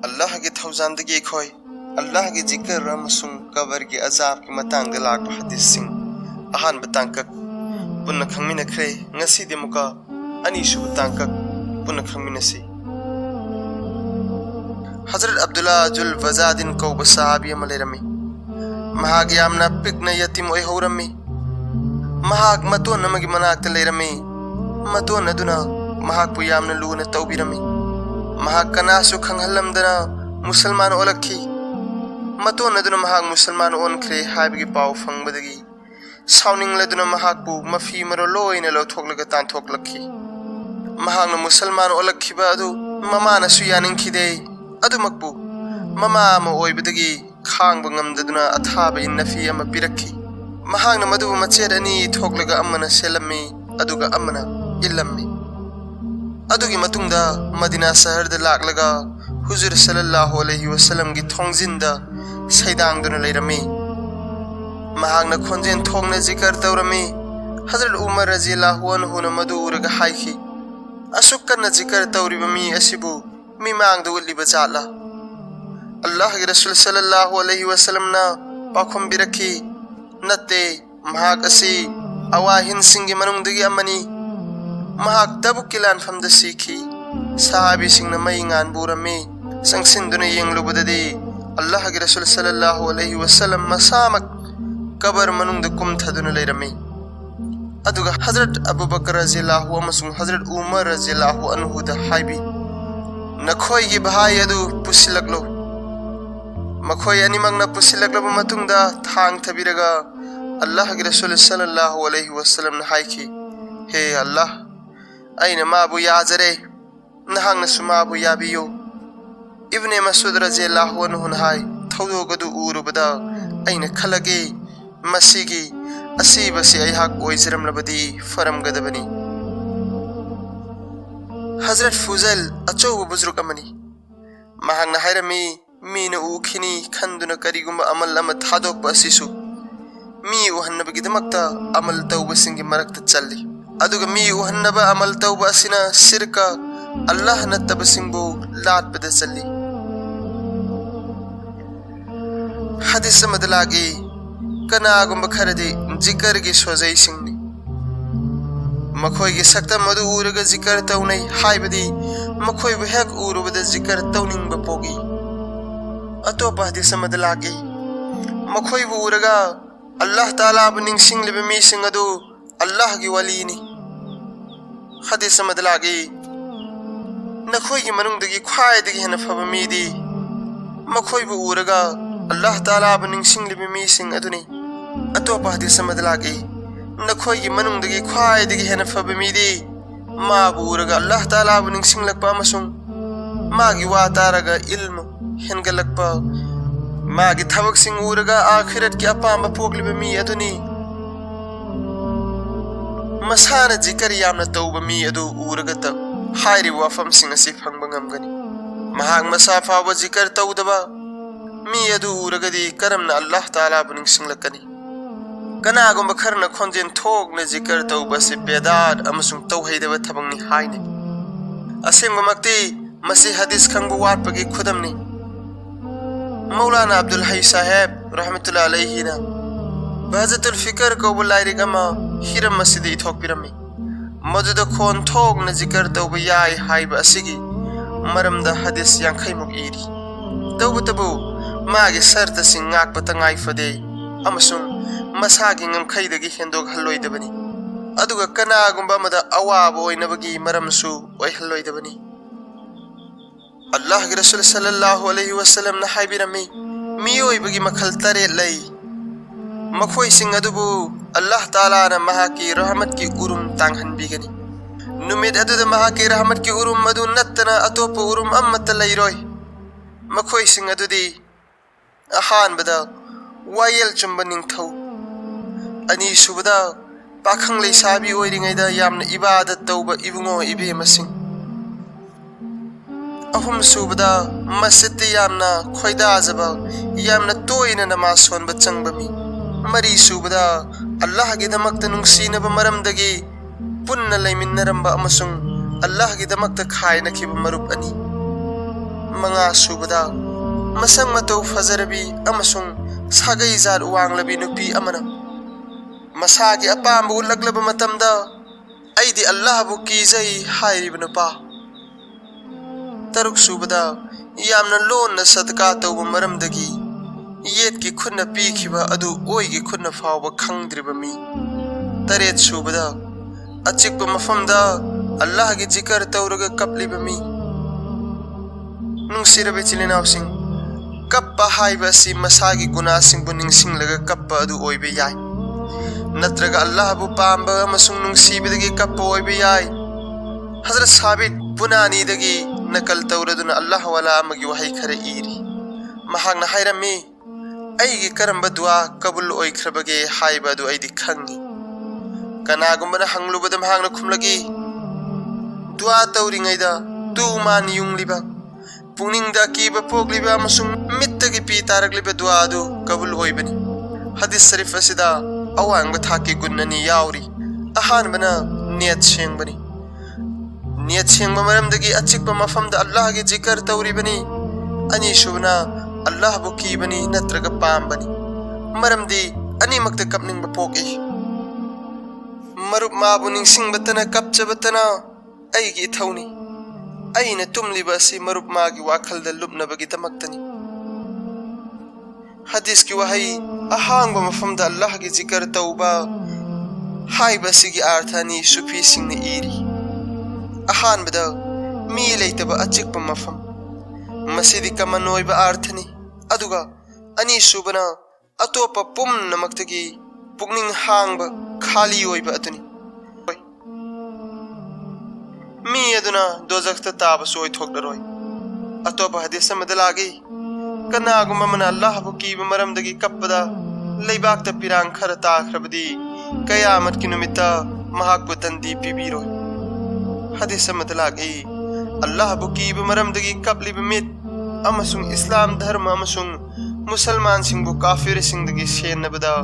अल्लाह के थौजानदगी खोय अल्लाह के जिक्र अमसुंग कबर के अजाब की मतंग लाग हदीस सिंह अहान बतांकक पुन्न खंगमिनख्रे ngasi de muka ani shu बतांकक पुन्न खंगमिनसी हजरत अब्दुल्लाह जुल वजादिन को सहाबी मलेरमी महाग यामना पिकना यतीम ओय हौरमी महाग मतोन नमगी मनाक लेरमी मतोन अदुना महाग पु यामना लूना तौबिरमी महाग कनासु खंगहलमदना मुसलमान ओलखी मतोन अदुना महाग मुसलमान ओनख्रे हाइबगी पाव फंगबदगी साउनिंग लदुना महाग पु मफी मरो लोइना लौथोकलगा तानथोकलखी महाग मुसलमान ओलखिबा अदु ममाना सुयानिंखिदे अदुमकपु ममा अमा ओइबदगी खांग नमददुना अथाब इन्नफी अमा पिरखी महांगना मदु मचेर अनि थोकलगा अमना सेलम्मी अदुगा अमना इल्लम्मी अदुगी मतुंगदा मदीना शहर द लाकलगा हुजूर सल्लल्लाहु अलैहि वसल्लम की थोंगजिनदा सैदांगदुना लेरमी महांगना खोंजेन थोंगना जिकर तौरमी हजरत उमर रज़ियल्लाहु अन्हु न मदु उरगा हाइखी असुकना जिकर तौरिबा मी असिबु मी मांगदा उल्लिबा जाला अल्लाह के रसूल सल्लल्लाहु अलैहि वसल्लम ना पाखुम बिरखी नते महाग असी अवाहिन सिंह मनुंगदगी अमनी महाग तबुक किलान फमद सीखी सहाबी सिंह न मई गान बुरमी संगसिंदुन येंगलुबददी अल्लाह के रसूल सल्लल्लाहु अलैहि वसल्लम मसामक कबर मनुंगद कुमथदुन लेरमी अदुगा हजरत अबू बकर रज़ियल्लाहु अमसुंग हजरत उमर रज़ियल्लाहु अन्हु द हाइबी नखोई की भाई अदु पुसिलकलो मखोई अनिमंगना पुसिलकलबा मतुंगदा थांग थबिरगा अल्लाह के रसूल सल्लल्लाहु अलैहि वसल्लम न हाइखी हे अल्लाह अइना माबु याजरे नहांगना सुमाबु याबियो इब्ने मसूद रज़ियल्लाहु अन्हु न हाइ थौदोगदु उरुबदा अइना खलगे मसीगी असीबसी अयहाक ओइजरमलबदी फरमगदबनी हजरत फुजल अचौब बुजुर्ग अमनी महांगना हाइरमी मीन उखिनी खंदुना करिगुम्बा अमल अमा थादोकपा असिसु मी उहन्नबगिदमक्ता अमल तौबसिंगी मरक्ता चल्ली अदुगा मी उहन्नबा अमल तौबा असिना सिरका अल्लाह नत्तबसिंगबु लाटबदा चल्ली हदीस मदलागी कनागुम्बा खरदी जिकरगी सोजैसिंगनी मखोई सक्तम मधु उरगा जिकर तौनै हाइबदी मखोई हेक उरुबदा जिकर तौनिंगबा पोगी अतोपा हदीस मदलागी मखोई उरगा अल्लाह ताला बनिंगसिंग लिबे मीसिंग अदु अल्लाह की वलीनी हदीस मदलागी नखोई की मनुंगदगी ख्वाइदगी हेन फबा मीदी मखोई उरगा अल्लाह ताला बनिंगसिंग लिबे मीसिंग अदुनी अतोपा हदीस मदलागी नखोई की मनुंगदगी ख्वाइदगी हेन फबा मीदी मा बुरगा अल्लाह ताला बनिंगसिंगलकपा अमसुंग मागी वा तारगा इल्म हेनगलकपा मागी थबक सिंग उरगा आखिरत की अपाम पोगलिबा मी अदुनी मसाना जिकर यामना तौबा मी अदु उरगा त हाइरि वाफम सिंग असि फंगबा ngमगनी महाग मसा फावा जिकर तौदबा मी अदु उरगदी करमना अल्लाह ताला बनिंगसिंगलकनी कनागुम्बा खरना खोंजेन थोकना जिकर तौबा से बेदाद अमसुंग तौहैदबा थबंगनी हाइने असेंगमक्ति मसी हदीस खंगबा वाटपगी खुदमनी मौलाना अब्दुल हई साहेब रहमतुल्लाह अलैहि ना बहजतुल फिकर को लाइरिक अमा हिरम मस्जिद इथोकपिरमी मजुद खोन थोकना जिकर तौबा याय हाइबा असिगी मरमदा हदीस यांखैमुक इरी तौबतबु मागे सर्त सिंग ngakpa tangai fade amasung masagi ngamkhaidagi hendok halloidabani aduga kanagumba amada awaba oinabagi maramsu oihalloidabani अल्लाह के रसूल सल्लल्लाहु अलैहि वसल्लम न हाइबिरमी मियोइबगी मखल तरे लई मखोई सिंग अदुबु अल्लाह ताला न महाकी रहमत की उरुम तांगहनबिगनी नुमिद अदुद महाकी रहमत की उरुम मदु नत्तना अतोप उरुम अम्मत लईरोय मखोई सिंग अदुदी अहान बदा वायल चुंबा निंगथौ अनि सुबदा पाखंग लैसाबी ओइरिङैदा यामना इबादत तौबा इबुङो इबे मसिंग अहुम सुबदा मस्जिद यामना खोइदाजबा यामना तोइना नमाज सोनबा चंगबमी मरी सुबदा अल्लाह की दमक्ता नुंगसीनबा मरमदगी पुन्ना लैमिन्नरंबा अमसुंग अल्लाह की दमक्ता खायनखिबा मरुप अनि मंगा सुबदा मसंग मतौ फजरबी अमसुंग सागै जार वांगलबी नुपी अमना मसागी अपाम उल्लगलब मतमदा अइदी अल्लाह बु कीजै हाइरिब नुपा तरुक सुबदा यामना लोन सदका तौब मरमदगी येत की खुन्न पीखिबा अदु ओइगी खुन्न फावबा खंगद्रिबा मी तरेत सुबदा अचिकब मफमदा अल्लाह की जिकर तौरग कपलिबा मी नुंगसिरबे चिलिनावसिंग कप्पा हाइबसी मसागी गुनासिंग निंगसिंगलग कप्पा अदु ओइबे याय नत्रगा अल्लाह बु पांबा अमसुंग नुंगसिबदगी कप्पा ओइबे याय हजरत साबित बुनानीदगी नकल तौरदुना अल्लाह वाला अमगी वहाई खरे इरी महागना हाइरमी अइगी करंबा दुआ कबुल ओइख्रबगे हाइबा अदु अइदी खंगी कनागुंबना हंगलुबदा महागना खुमलगी दुआ तौरिङैदा तु मान युंगलिबा पुनिंगदा कीबा पोगलिबा अमसुंग मित्तगी पी तारगलिबा दुआ अदु कबुल ओइबनी हदीस शरीफ असिदा अवांगबा थाकी गुन्ननी याउरी अहानबना नियत सेंगबनी नियत सेंगबा मरमदगी अचिकबा मफमदा अल्लाह की जिकर तौरिबनी अनि शुबना अल्लाह बु कीबनी नत्रगा पामबनी मरमदी अनि मक्ता कपनिंगबा पोगी मरुप माबु निंगसिंगबतना कपचबतना अइगी इथौनी अइना तुमलिबा असि मरुप मागी वाखलदा लुबनबगी तमक्तनी हदीस की वहाई अहांगबा मफमदा अल्लाह की जिकर तौबा हाइबसिगी अर्थानी सुफी सिंगने इरी अहानबदा मी लेतबा अचिकबा मफम मसिदी कमन ओइबा अर्थनी अदुगा अनि सुबना अतोपा पुमनमक्तगी पुगनिंग हांगबा खाली ओइबा अदुनी मी अदुना दोजख्ता ताबसु ओइथोकदरोय अतोपा हदीस मदलागी कनागुम मन अल्लाह बु कीबा मरमदगी कप्पदा लैबाकता पिरांग खर ताख्रबदी कयामत की नुमित्ता महाकबु तंदी पिबीरोय हदीस मदलागी अल्लाह बु कीबा मरमदगी कपलिबा मित अमसुंग इस्लाम धर्म अमसुंग मुसलमान सिंगबु काफिर सिंगदगी सेनबदा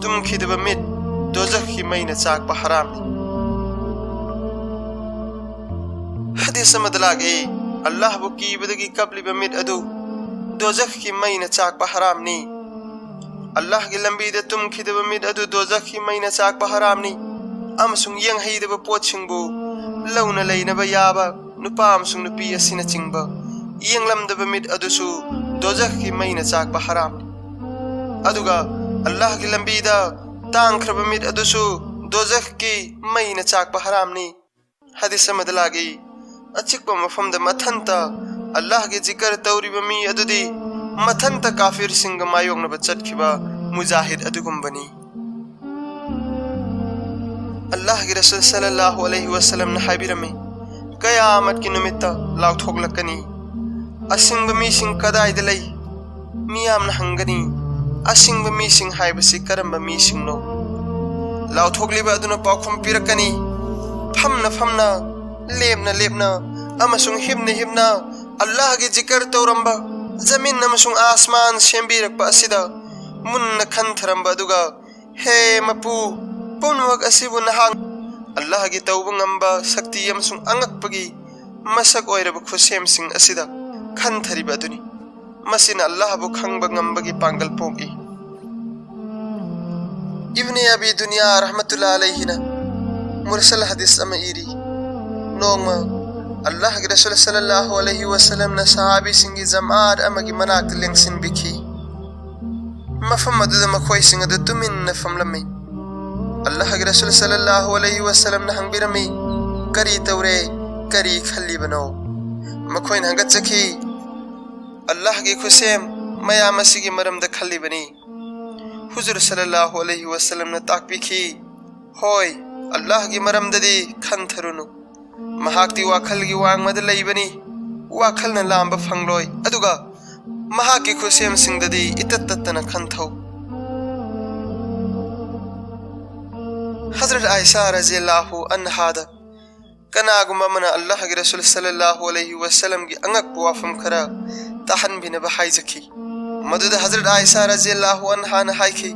तुमखिदबा मित दोजख की मैना चाकबा हरामनी हदीस मदलागी अल्लाह बु कीबदगी कपलिबा मित अदु दोजख की मैना चाकबा हरामनी अल्लाह की लंबीदा तुमखिदबा मित अदु दोजख की मैना चाकबा हरामनी अमसुंग यंगहैदबा पोतसिंगबु लौना लैनबा याबा नुपा अमसुंग नुपी असिना चिंगबा यंगलमदबा मित अदुसु दोजख की मैना चाकबा हरामनी अदुगा अल्लाह की लंबीदा तांख्रबा मित अदुसु दोजख की मैना चाकबा हरामनी हदीस मदलागी अचिकबा मफमदा मथंता अल्लाह की जिकर तौरिबा मी अदुदी मथंता काफिर सिंग मायोंगनबा चटखिबा मुजाहिद अदुगुंबनी अल्लाह की रसूल सल्लल्लाहु अलैहि वसल्लम ने हाबिरमी कयामत की नुमित्ता लाउथोगलकनी असिंग मीसिंग कदाइदा लई मियामना हंगनी असिंग मीसिंग हाइबसी करंबा मीसिंगनो लाउथोगलिबा अदुना पाखुम पिरकनी फमना फमना लेबना लेबना अमसुंग हिबना हिबना अल्लाह की जिकर तौरंबा जमीन अमसुंग आसमान सेंबीरकपा असिदा मुन्ना खंथरंबा अदुगा हे मपू पुनवक असिबु नहांग अल्लाह की तौबा ngamba शक्ति अमसुंग अंगकपगी मसक ओइरब खुसेम सिंग असिदा खंथरिबा अदुनी मसिन अल्लाह बु खंगबा ngambagi पांगल पोगी इब्ने अबी दुनिया रहमतुल्लाह अलैहि ना मुरसल हदीस अमा इरी नोंगमा अल्लाह के रसूल सल्लल्लाहु अलैहि वसल्लम ने सहाबी सिंगी जमात अमगी मनाक लेंगसिन बिखी मफम अदुदा मखोय सिंग अदु तुमिन नफमलमे अल्लाह के रसूल सल्लल्लाहु अलैहि वसल्लम ने हंगबिरमी करी तौरे करी खल्ली बनो मखोय हंगत चखी अल्लाह की खुसेम मया मसीगी मरम द खल्ली बनी हुजूर सल्लल्लाहु अलैहि वसल्लम ने ताकबिखी होय अल्लाह की मरम ददी खंथरुनु महाक्ति वाखल की वांग मद लईबनी वाखल न लांबा फंगलोय अदुगा महाकी खुसेम सिंगददी इतत्तन खंथौ हजरत आयशा रज़ियल्लाहु अन्हा दा कनागुमा मन अल्लाह के रसूल सल्लल्लाहु अलैहि वसल्लम की अंगक वाफम खरा तहन बिन बहाई जखी मदद हजरत आयशा रज़ियल्लाहु अन्हा न हाइखी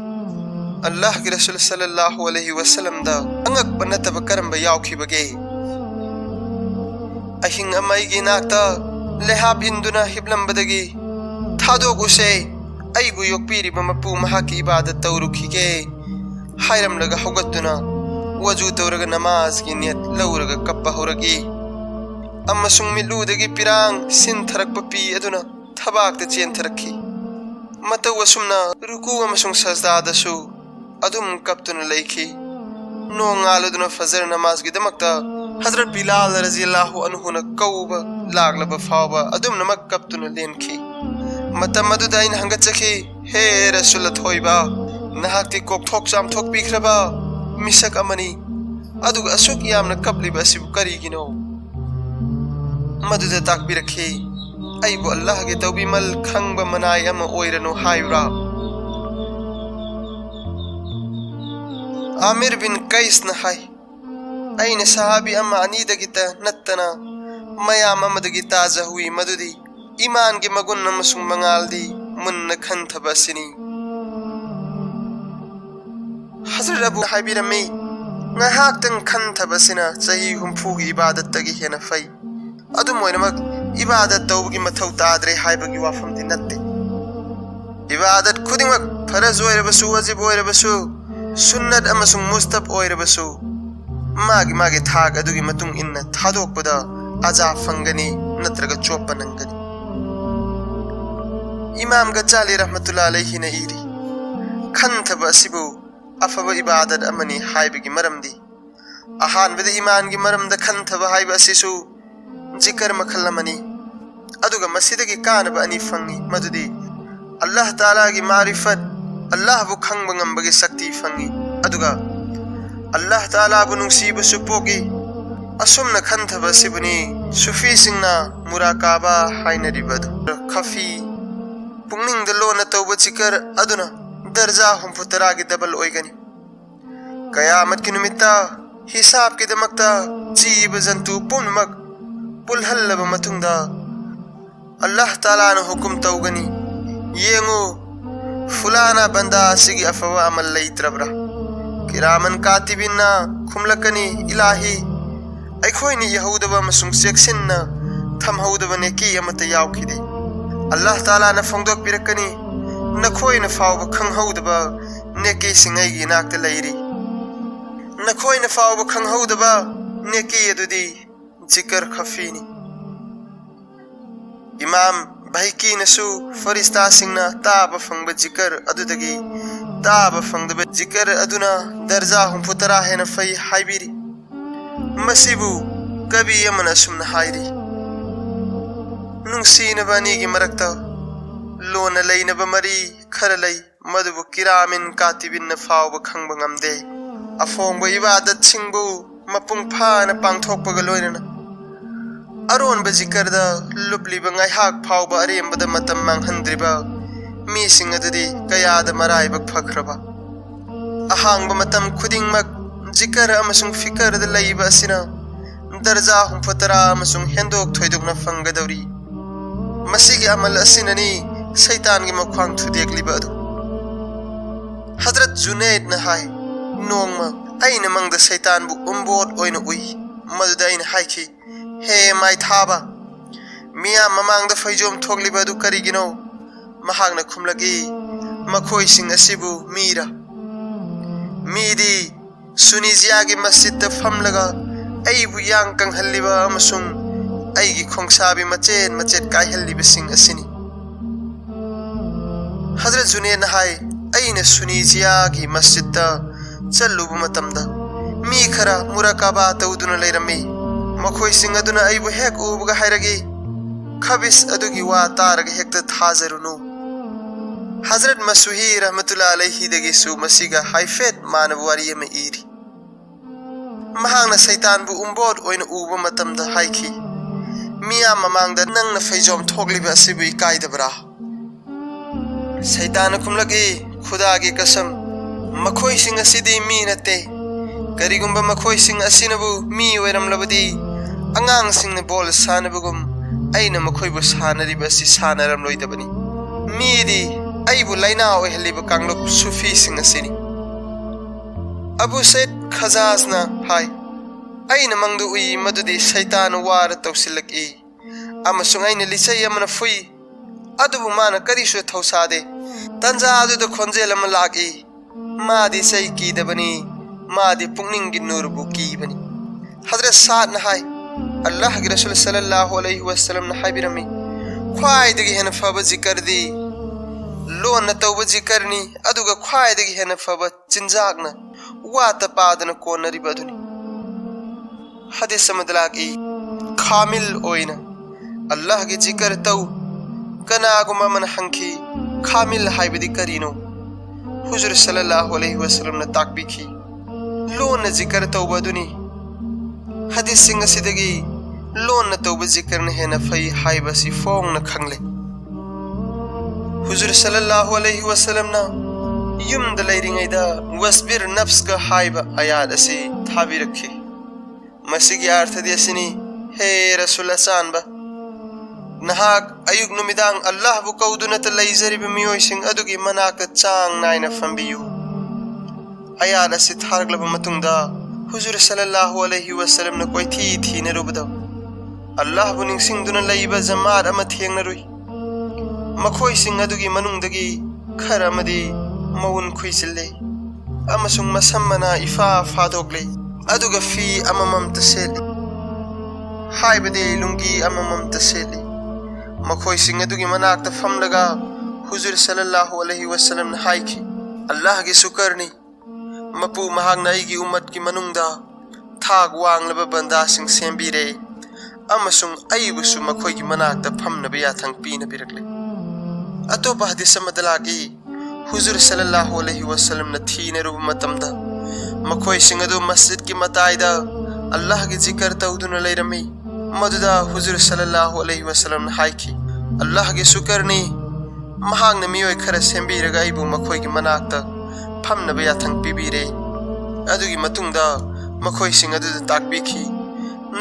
अल्लाह के रसूल सल्लल्लाहु अलैहि वसल्लम दा अंगक बनतब करम यावखी बगे अहिंग अमई की नाकता लेहाब इंदुना हिबलंबदगी थादोगुसे अइबु योक्पीरिबा मपु महाकी इबादत तौरुखिगे हायरमलगा हौगतुना वजू तौरगा नमाज की नियत लौरगा कप्पा हौरगी अमसुंग मिलुदगी पिरांग सिनथरकपा पी अदुना थबाकता चेनथरखी मतौ असुमना रुकू अमसुंग सजदादसु अदुम कप्तुना लैखी नोंगालुदुना फजर नमाज की दमकता हजरत बिलाल रज़ियल्लाहु अन्हुना कौबा लागलबा फावबा अदुम नमक कप्तुना लेनखी मतम अदुदा इन हंगचखी हे रसूल थोइबा नहाक्ति कोकथोक चामथोक पीख्रबा मिसक अमनी अदुगा असुक यामना कपलिबा सिबु करिगिनो मदुदा ताकबिरखी अइबु अल्लाह के तौबीमल खंगबा मनाय अमा ओइरनो हायरा आमिर बिन कैस न हाय अइन सहाबी अमा अनीदगिता नत्तना मयाम अमदगी ताजा हुई मदुदी ईमान के मगुन अमसुंग मंगालदी मुन्न खंथबसिनी हजरत Abu हाबिरमी ngahaktan khanthabasina chahi humfu gi ibadat tagi hena fai adu moinamak ibadat tawgi mathau tadre haibagi wafam di natte ibadat khudingmak faraz oirabasu wajib oirabasu sunnat amasung mustahab oirabasu magi thag adugi matung inna thadokpada aja fangani natraga chopa nangani imam Ghazali rahmatullah alayhi na iri khanthaba sibu afaba ibadat amani haibagi maramdi ahan bida iman gi maramda khanthaba haiba asisu zikr makhallamani aduga masidagi kanaba ani fangi madudi Allah taala gi ma'rifat Allah bu khangba ngambagi sakti fangi aduga Allah taala bu nungsiba supogi asumna khanthaba sibuni sufi singna murakaba hainaribadu khafi pungning da lona tawba zikr aduna दर्जा हुंफुतरा की double ओइगनी कयामत की निमित्ता हिसाब की दमकता जीव जंतु पुनमक पुलहल्लब मतुंगदा अल्लाह ताला ने हुकुम तौगनी येंगो फुलाना बंदा सिगी अफवा अमल लैत्रबरा किरामन कातिबिना खुमलकनी इलाही अखोइनी यहूदबा मसुंग सेक्सिनना थमहौदबने की अमत यावखिदे अल्लाह ताला ने फोंदोक पिरकनी नखोइन फावब खंगहौदबा नेकी सिंगैगी नाक्ता लैरी नखोइन फावब खंगहौदबा नेकी यदुदी जिक्र खफीनी इमाम भाईकी नसु फरिस्ता सिंगना ताब फंगब जिक्र अदुदगी ताब फंगदब जिक्र अदुना दर्जा हुंफुतरा हेन फई हाइबिरी मसिबु कभी यमन सुमन हाइरी नुंगसीनबानी की मरकता लोन लैनब मरी खर लै मदुबु किरामिन कातिबिन फावब खंगब ngamde अफोंग इबादत सिंगबु मपुंग फाना पांगथोकपग लोइनना अरोन बजिकरदा लुबलिब ngaihak फावब अरेमबद मतम मांगहंद्रिबा मी सिंग अदुदी कयाद मराइबक फखरबा अहांगब मतम खुदिंगमक जिकर अमसुंग फिकरद लैब असिना दर्जा हुंफतरा अमसुंग हेंदोक थोइदुकना फंगदौरी मसिगी अमल असिननी शैतान की मख्वांग थुदेकलिबा अदु हजरत जुनैद न हाय नोंगमा अइना मंगद शैतान बु उम्बोट ओइना उइ मदुदा अइना हाइखि हे माइ थाबा मिया ममांगद फैजोम थोगलिबा अदु करिगिनो महागना खुमलगी मखोइ सिंग असिबु मीरा मीदी सुनिजिया की मस्जिद द फमलगा अइबु यांग कंगहल्लिबा अमसुंग अइगी खोंगसाबी मचेन मचेत काइहल्लिबा सिंग असिनी हजरत जुनैद हाय अइना सुनिजिया की मस्जिद चल्लुब मतमदा मी खरा मुराकाबा तौदुना लैरमी मखोइ सिंग अदुना अइबु हेक उबगा हायरगी खबिस अदुगी वा तारग हेक्ता थाजरुनु हजरत मसूही रहमतुल्लाह अलैहि दगी सु मसीगा हाइफेट मानव वारी में इरी महांगना शैतान बु उम्बोट ओइना उबा मतमदा हाइखि मिया ममांगदा नंगना फैजोम थोगलिबा असिबु इकाइदबरा शैतान खुमलगी खुदा की कसम मखोइ सिंग असिदी मी नते करिगुंबा मखोइ सिंग असिनबु मी ओइरमलबदी अंगांग सिंगने बोल सानबुगुम अइना मखोइबु सानरिबा असि सानरमलोइदबनी मीदी अइबु लाइना ओइहलिबा कांगलुप सुफी सिंग असिनी अबू सैद खजाजना हाय अइना मंगदु उइ मदुदी शैतान वार तौसिलकी अमसुंग आइने लिसई अमन फुई अदुबु माना करिसु थौसादे तंजा अदुद खोंजेल अम लागी मादी सई कीदबनी मादी पुंगनिंग नूरबु कीबनी हजरत साद नहाय अल्लाह के रसूल सल्लल्लाहु अलैहि वसल्लम न हाबिरमी ख्वाइदगी हेन फब जिकर दी लोन तौब जिकरनी अदुगा ख्वाइदगी हेन फब चिंजागना वात पादन कोनरी बदुनी हदीस समदलागी खामिल ओइना अल्लाह के जिकर तौ कनागुम मन हंखी खामिल हाइबदी करीनो हुजूर सल्लल्लाहु अलैहि वसल्लम न ताकबिखी लोन जिकर तौबदुनी हदीस सिंह सिदगी लोन तौब जिकर न हेन फई हाइबसी फोंग न खंगले हुजूर सल्लल्लाहु अलैहि वसल्लम न युमद लैरिंगैदा वस्बिर नफ्स का हाइबा आयात असी थाबी रखे मसीगी अर्थ दियसिनी हे रसूल असानबा नहाक अयुग नुमिदांग अल्लाह बु कौदुनत लैजरिब मियोइसिंग अदुगी मनाक चांग नायना फंबियु आयात असी थारगलब मतुंगदा हुजूर सल्लल्लाहु अलैहि वसल्लम न कोई थी न रुबदा अल्लाह बु निंगसिंग दुन लैबा जमात अम थेंगनरुई मखोई सिंग अदुगी मनुंगदगी खर अमदी मौन खुइसिल्ले अमसुंग मसम्मना इफा फादोगले अदुगा फी अममम तसेली हाइबदे लुंगी अममम तसेली मखोई सिंग अदुगी मनाक त फमलगा हुजूर सल्लल्लाहु अलैहि वसल्लम न हाइखी अल्लाह की शुकरनी मपू महांगना आइगी उम्मत की मनुंगदा थाग वांगलबा बंदा सिंग सेंबिरे अमसुंग अइबुसु मखोई की मनाक त फमनबा याथंग पीन बिरकले अतोप हदीस समदलागी हुजूर सल्लल्लाहु अलैहि वसल्लम न थीने रुब मतमदा मखोई सिंग अदु मस्जिद की मताइदा अल्लाह की जिक्र तौदुन लैरमी मदुदा हुजूर सल्लल्लाहु अलैहि वसल्लम न हाइखी अल्लाह की शुकरनी महांग न मियोय खर सेंबिरगा इबु मखोई की मनाक त फमनबा याथंग पीबिरे अदुगी मतुंगदा मखोई सिंग अदु ताकबिखी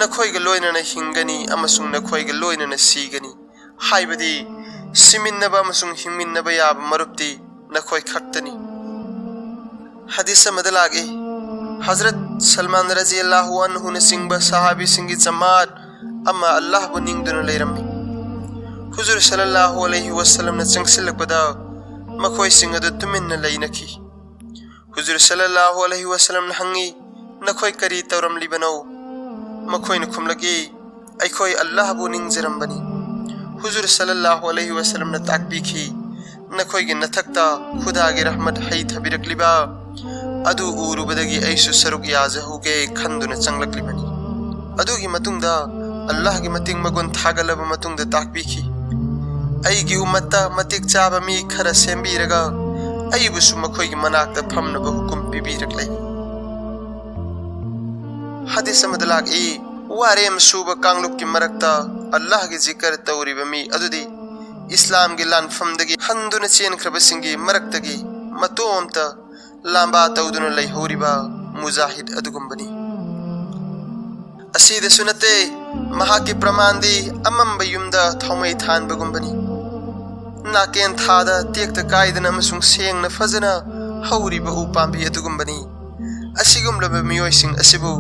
नखोइगा लोइनना हिंगनी अमसुंग नखोइगा लोइनना सीगनी हाइबदी सिमिन्नबा अमसुंग हिंगमिन्नबा याब मरुप्ती नखोइ खक्तनी हदीस समदलागे हजरत सलमान रज़ियल्लाहु अन्हु ने सिंगबा सहाबी सिंगी जमात अम्मा अल्लाह बु निंगदुन लैरमी हुजूर सल्लल्लाहु अलैहि वसल्लम न चंगसिलकबदा मखोइ सिंग अदु तुमिन्न लैनखी हुजूर सल्लल्लाहु अलैहि वसल्लम न हंगी नखोइ करी तौरमलिबनो मखोइ न खुमलगी अइखोइ अल्लाह बु निंगजरमबनी हुजूर सल्लल्लाहु अलैहि वसल्लम न ताकबिखी नखोइ गे नथक्ता खुदा गे रहमत हई थबिरकलिबा अदु उरुबदगी ऐसु सरुक याजहुगे खंदुन चंगलकलिबनी अदुगी मतुंगदा अल्लाह गे मतिंग मगुन थागलब मतुंगदा ताकबिखी अइगी उम्मता मतिक चाबा मी खरा सेंबिरगा अइबुसु मखोइ गे मनाकता फमनबा हुकुम पिबिरकलै हदीस समदलाग वारेम सुब कांगलुक की मरकता अल्लाह के जिक्र तौरिब मी अदुदी इस्लाम के लानफमदगी हंदुन चेन खरबसिंगी मरकतगी मतोमता लांबा तौदुन लैहोरिबा मुजाहिद अदुगुंबनी असीद सुनते महा के प्रमाण दी अमम बयुमदा थौमै थान बगुंबनी नाकेन थादा तेक्त कायदन अमसुंग सेंगना फजना हौरिबा उपांबी अदुगुंबनी असिगुमलब मियोइसिंग असिबु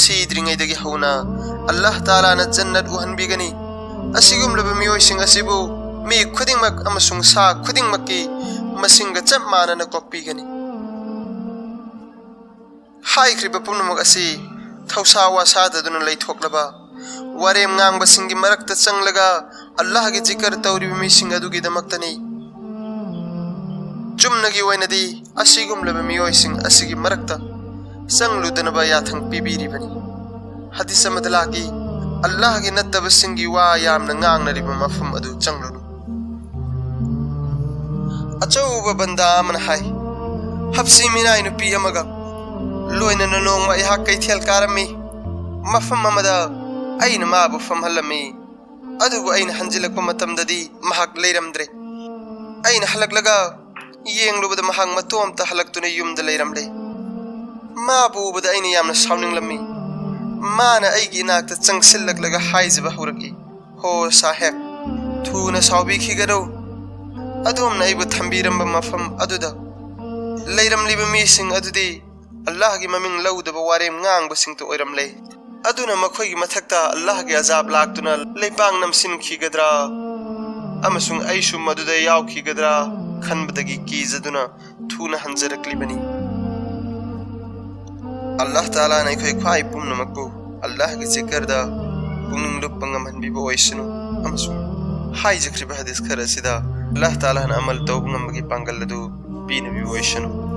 सीद्रिंगैदगी हौना अल्लाह ताला न जन्नत उहनबिगनी असिगुमलब मियोइसिंग असिबु मी खुदिंगमक अमसुंग सा खुदिंगमकी मसिंग चप मानन कोकपिगनी हाइख्रिबा पुनमक असि थौसा वासादुन लैथोकलबा वारेम ngangbसिंगी मरकत चंगलगा अल्लाह के जिक्र तौरिब मिसिंग अदुगी दमक्तनी चुमनगी ओइनदी असिगुमलब मियोइसिंग असिगी मरकत संगलुदनबा याथंग पीबिरिबनी हदीस समदलागी अल्लाह के नत्तबसिंगी वा यामना ngangnariba मफम अदु चंगलुनु अचौबा बंदा मन हाय हफ्सी मिनाय नुपी अमगा लोइना नोंगमा इहा कैथेल कारमी मफम अमदा अइन माबु फमहलमी अदुगु अइन हंजिलकपा मतमददी महक लैरमद्रे अइन हलकलगा येंगलुबदा महक मतोमता हलक्तुने युमदा लैरमले माबुबदा अइन यामना साउनिंगलमी माना अइगी नाकता चंगसिल्लकलगा हाइजबा हौरगी हो साहेब थुना साउबिखिगरो अदोमना अइबु थंबिरंबा मफम अदुदा लैरमलिबा मिसिंग अदुदी अल्लाह की ममिंग लौदबा वारेम ngangbसिंग तो ओइरमले अदुना मखोई मथक्ता अल्लाह के अजाब लाक्तुना लेपांग नमसिनखिगद्रा अमसुंग ऐसु मदुदा यावखिगद्रा खनबदगी कीजदुना थूना हंजरक्लिबनी अल्लाह ताला ने खोई ख्वाई पुमनमकु अल्लाह के जिक्रदा पुंग लुपंगम हनबिबो ओइसनु अमसुंग हाई जख्रिबा हदीस खरसिदा अल्लाह ताला न अमल तौबंगमगी पांगल दु पीनबी ओइसनु